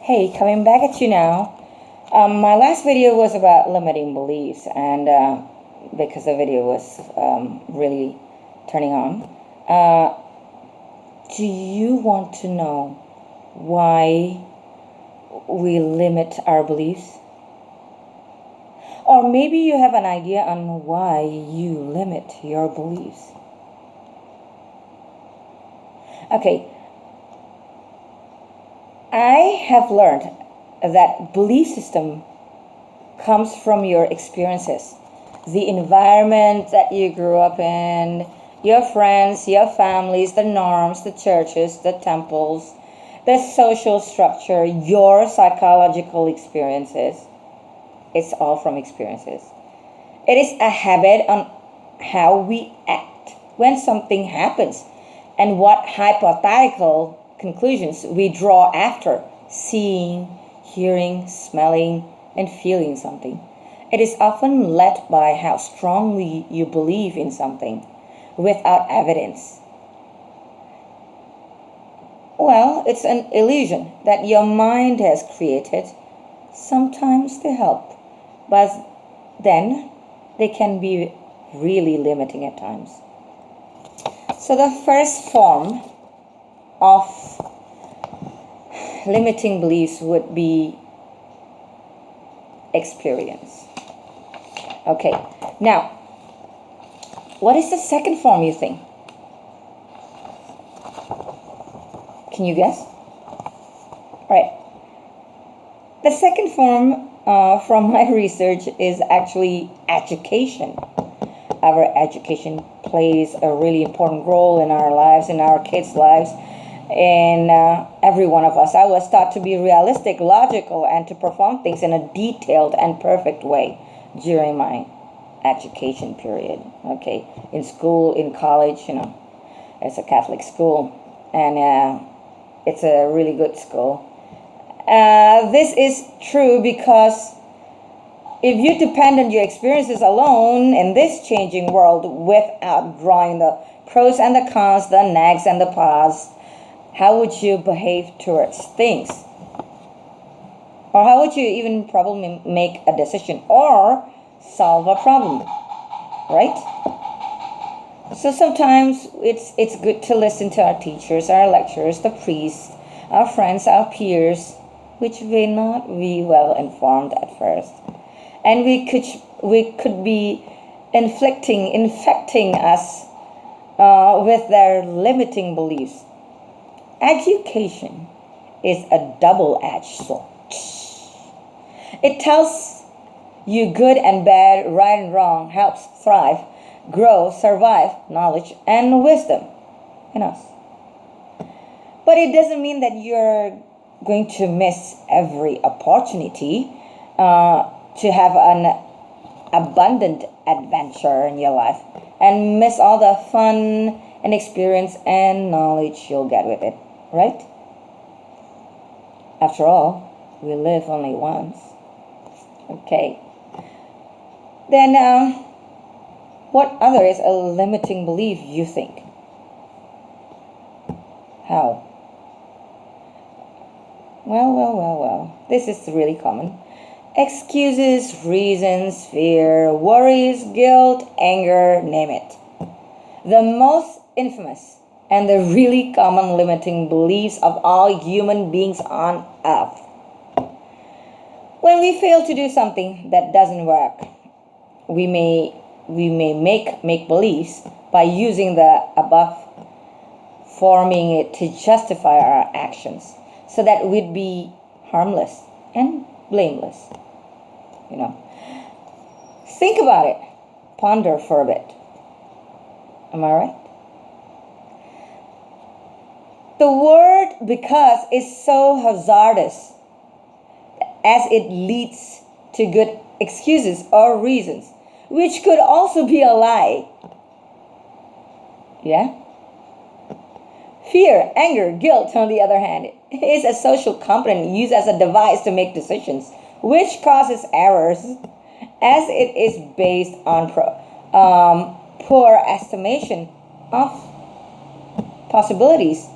Hey, coming back at you now. My last video was about limiting beliefs, and because the video was really turning on, uh, do you want to know why we limit our beliefs? Or maybe you have an idea on why you limit your beliefs. Okay, I have learned that belief system comes from your experiences, the environment that you grew up in, your friends, your families, the norms, the churches, the temples, the social structure, your psychological experiences. It's all from experiences. It is a habit on how we act when something happens and what hypothetical conclusions we draw after seeing, hearing, smelling, and feeling something. It is often led by how strongly you believe in something without evidence. Well, it's an illusion that your mind has created, sometimes to help, but then they can be really limiting at times. So, the first form of limiting beliefs would be experience. Okay, now, what is the second form you think? Can you guess? All right. The second form from my research is actually education. Our education plays a really important role in our lives, in our kids' lives, in every one of us. I was taught to be realistic, logical, and to perform things in a detailed and perfect way during my education period. Okay, in school, in college, it's a Catholic school, and it's a really good school. This is true because if you depend on your experiences alone in this changing world without drawing the pros and the cons, the nags and the pros, how would you behave towards things? Or how would you even probably make a decision or solve a problem? Right? So sometimes it's good to listen to our teachers, our lecturers, the priests, our friends, our peers, which may not be well informed at first. And we could be infecting us with their limiting beliefs. Education is a double-edged sword. It tells you good and bad, right and wrong, helps thrive, grow, survive, knowledge, and wisdom in us. But it doesn't mean that you're going to miss every opportunity to have an abundant adventure in your life and miss all the fun and experience and knowledge you'll get with it, right? After all, we live only once. Okay. Then, what other is a limiting belief you think? How? Well. This is really common. Excuses, reasons, fear, worries, guilt, anger, name it. The most infamous and the really common limiting beliefs of all human beings on earth. When we fail to do something that doesn't work, we may make beliefs by using the above, forming it to justify our actions, so that we'd be harmless and blameless. Think about it. Ponder for a bit. Am I right? The word because is so hazardous as it leads to good excuses or reasons, which could also be a lie. Yeah? Fear, anger, guilt, on the other hand, is a social component used as a device to make decisions, which causes errors as it is based on poor estimation of possibilities.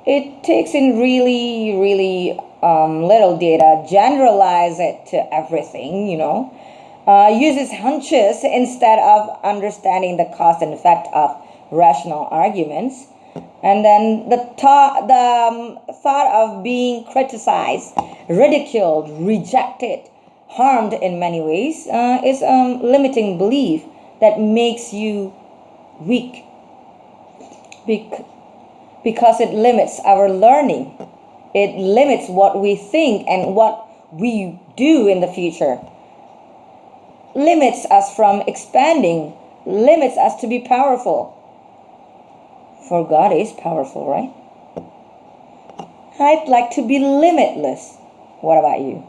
it takes in really, really little data, generalize it to everything, uses hunches instead of understanding the cause and effect of rational arguments. And then thought of being criticized, ridiculed, rejected, harmed in many ways is a limiting belief that makes you weak because it limits our learning. It limits what we think and what we do in the future. Limits us from expanding, limits us to be powerful. For God is powerful, right? I'd like to be limitless. What about you?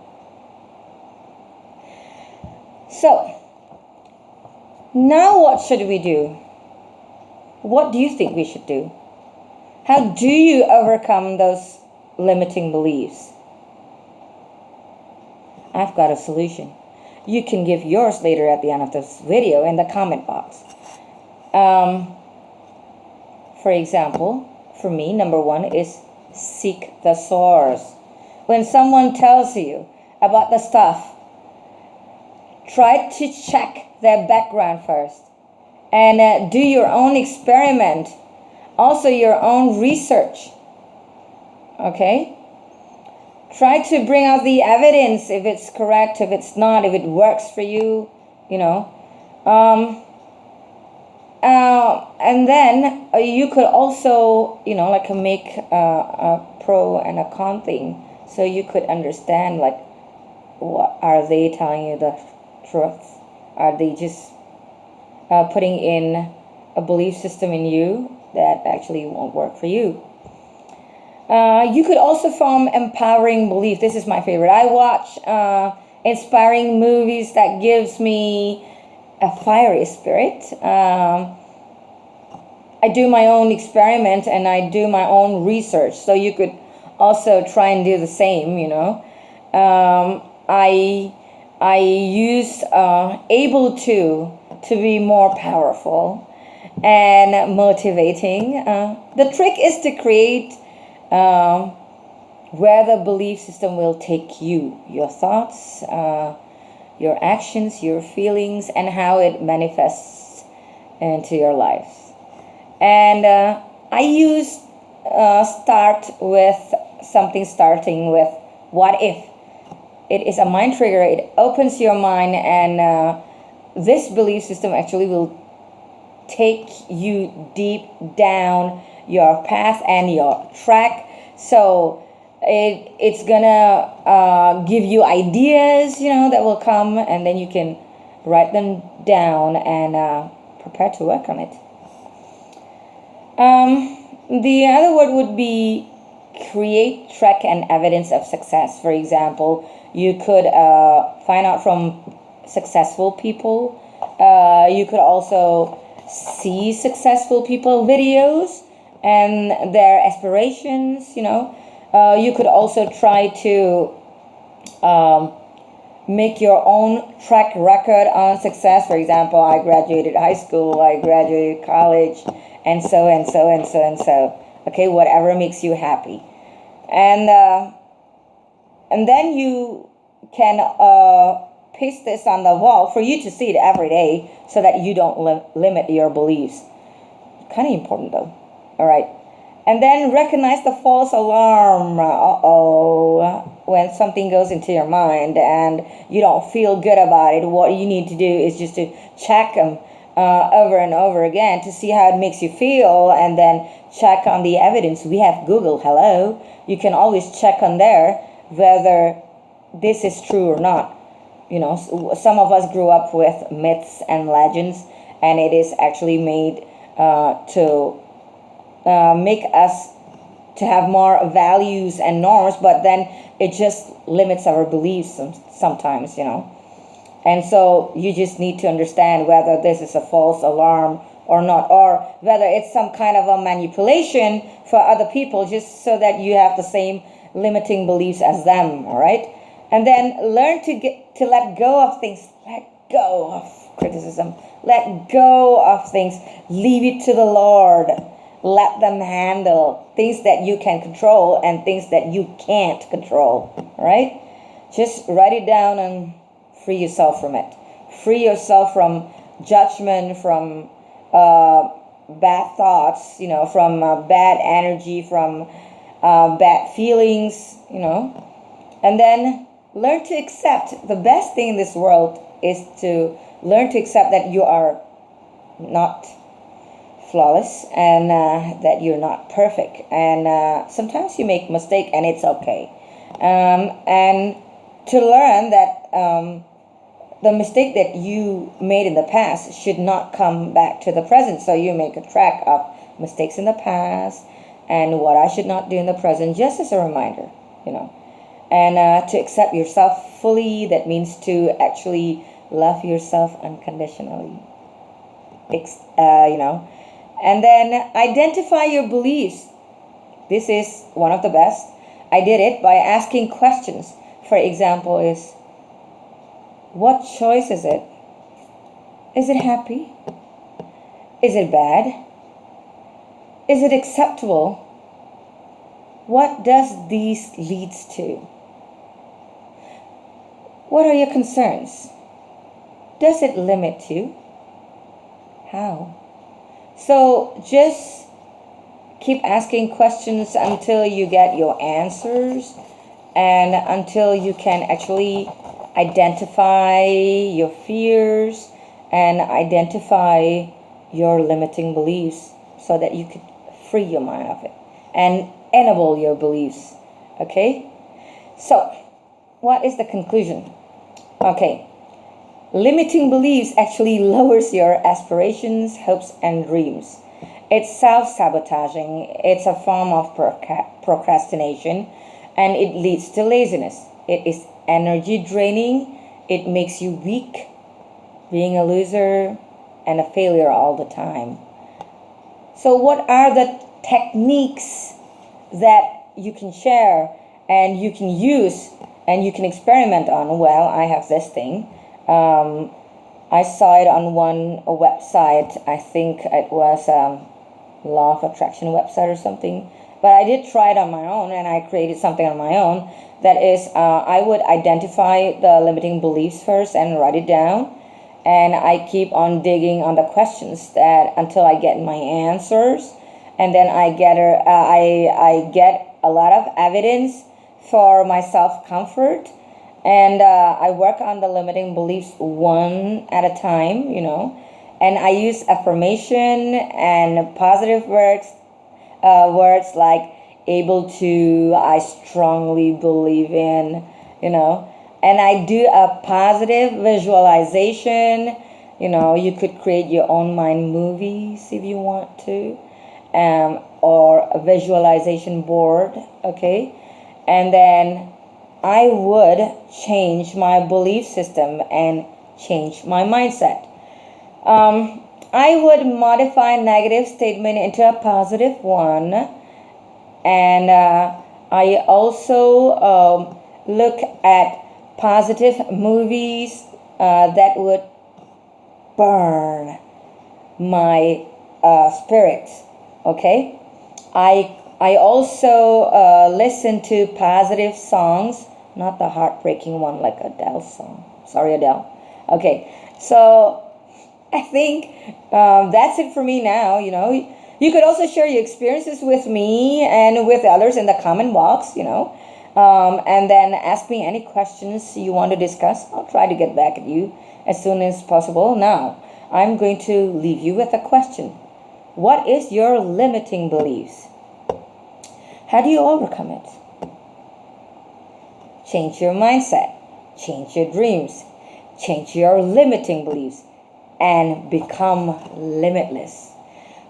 So, now what should we do? What do you think we should do? How do you overcome those limiting beliefs? I've got a solution. You can give yours later at the end of this video in the comment box. For example, for me, number one is seek the source. When someone tells you about the stuff, try to check their background first and do your own experiment, also your own research. Okay? Try to bring out the evidence if it's correct, if it's not, if it works for you, and then you could also, make a pro and a con thing. So you could understand, what are they telling you the truth? Are they just putting in a belief system in you that actually won't work for you? You could also form empowering belief. This is my favorite. I watch inspiring movies that gives me a fiery spirit. I do my own experiment and I do my own research. So you could also try and do the same, I use able to be more powerful and motivating. The trick is to create where the belief system will take you, your thoughts, your actions, your feelings, and how it manifests into your life. And I use starting with what if. It is a mind trigger. It opens your mind, and this belief system actually will take you deep down your path and your track. So it's gonna give you ideas, that will come, and then you can write them down and prepare to work on it. The other word would be create, track, and evidence of success. For example, you could find out from successful people. You could also see successful people videos and their aspirations. You could also try to make your own track record on success. For example, I graduated high school, I graduated college, and so and so and so and so. Okay, whatever makes you happy. And then you can paste this on the wall for you to see it every day so that you don't limit your beliefs. Kind of important though. All right. And then recognize the false alarm. When something goes into your mind and you don't feel good about it, what you need to do is just to check them over and over again to see how it makes you feel, and then check on the evidence. We have Google, hello. You can always check on there whether this is true or not. Some of us grew up with myths and legends, and it is actually made to make us to have more values and norms, but then it just limits our beliefs sometimes, And so you just need to understand whether this is a false alarm or not, or whether it's some kind of a manipulation for other people just so that you have the same limiting beliefs as them, all right? And then learn to let go of things. Let go of criticism. Let go of things. Leave it to the Lord. let them handle things that you can control and things that you can't control, right? Just write it down and free yourself from it. Free yourself from judgment, from bad thoughts, from bad energy, from bad feelings, and then learn to accept. The best thing in this world is to learn to accept that you are not flawless and that you're not perfect, and sometimes you make mistake and it's okay, and to learn that the mistake that you made in the past should not come back to the present. So you make a track of mistakes in the past and what I should not do in the present, just as a reminder, and to accept yourself fully. That means to actually love yourself unconditionally, and then identify your beliefs. This is one of the best. I did it by asking questions. For example, is what choice is it? Is it happy? Is it bad? Is it acceptable? What does these leads to? What are your concerns? Does it limit you? How? So just keep asking questions until you get your answers and until you can actually identify your fears and identify your limiting beliefs so that you could free your mind of it and enable your beliefs. Okay? So, what is the conclusion? Okay. Limiting beliefs actually lowers your aspirations, hopes, and dreams. It's self-sabotaging. It's a form of procrastination, and it leads to laziness. It is energy draining. It makes you weak, being a loser and a failure all the time. So what are the techniques that you can share and you can use and you can experiment on? Well, I have this thing. I saw it on one website. I think it was Law of Attraction website or something. But I did try it on my own, and I created something on my own. That is, I would identify the limiting beliefs first and write it down. And I keep on digging on the questions that until I get my answers. And then I get a lot of evidence for my self-comfort. And I work on the limiting beliefs one at a time, and I use affirmation and positive words like able to, I strongly believe in, and I do a positive visualization. You could create your own mind movies if you want to, or a visualization board, okay? And then I would change my belief system and change my mindset. I would modify a negative statement into a positive one. And I also look at positive movies that would burn my spirit. Okay? I also listen to positive songs, not the heartbreaking one like Adele's song. Sorry, Adele. Okay, so I think that's it for me now. You could also share your experiences with me and with others in the comment box. And then ask me any questions you want to discuss. I'll try to get back at you as soon as possible. Now, I'm going to leave you with a question. What is your limiting beliefs? How do you overcome it? Change your mindset, change your dreams, change your limiting beliefs, and become limitless.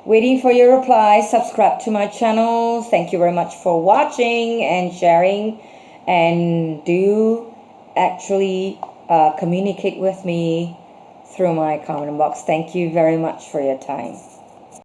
Waiting for your reply. Subscribe to my channel. Thank you very much for watching and sharing, and do actually communicate with me through my comment box. Thank you very much for your time.